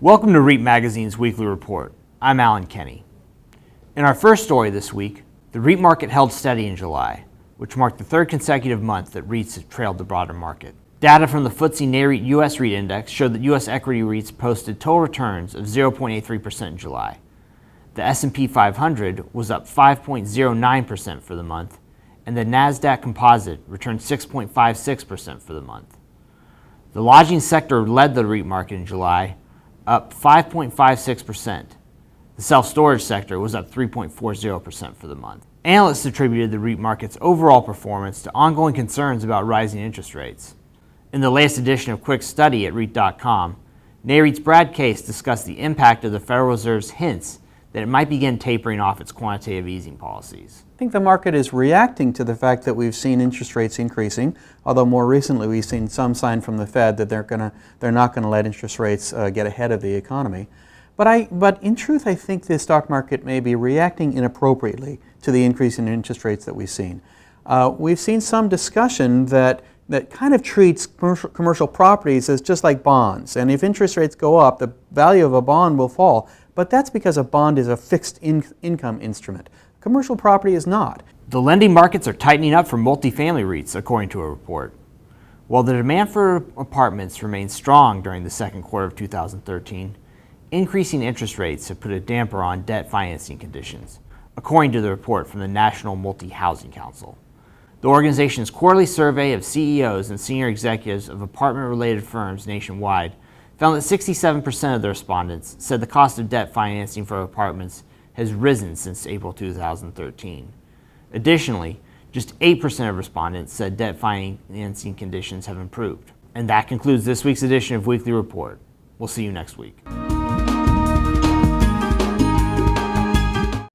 Welcome to REIT Magazine's weekly report. I'm Alan Kenny. In our first story this week, the REIT market held steady in July, which marked the third consecutive month that REITs have trailed the broader market. Data from the FTSE NAREIT U.S. REIT Index showed that U.S. equity REITs posted total returns of 0.83% in July. The S&P 500 was up 5.09% for the month, and the NASDAQ Composite returned 6.56% for the month. The lodging sector led the REIT market in July, up 5.56%. The self-storage sector was up 3.40% for the month. Analysts attributed the REIT market's overall performance to ongoing concerns about rising interest rates. In the latest edition of Quick Study at REIT.com, NAREIT's Brad Case discussed the impact of the Federal Reserve's hints that it might begin tapering off its quantitative easing policies. I think the market is reacting to the fact that we've seen interest rates increasing, although more recently we've seen some sign from the Fed that they're not going to let interest rates get ahead of the economy. But in truth, I think the stock market may be reacting inappropriately to the increase in interest rates that we've seen. We've seen some discussion that kind of treats commercial properties as just like bonds, and if interest rates go up, the value of a bond will fall. But that's because a bond is a fixed income instrument. Commercial property is not. The lending markets are tightening up for multifamily REITs, according to a report. While the demand for apartments remained strong during the second quarter of 2013, increasing interest rates have put a damper on debt financing conditions, according to the report from the National Multi-Housing Council. The organization's quarterly survey of CEOs and senior executives of apartment-related firms nationwide found that 67% of the respondents said the cost of debt financing for apartments has risen since April 2013. Additionally, just 8% of respondents said debt financing conditions have improved. And that concludes this week's edition of Weekly Report. We'll see you next week.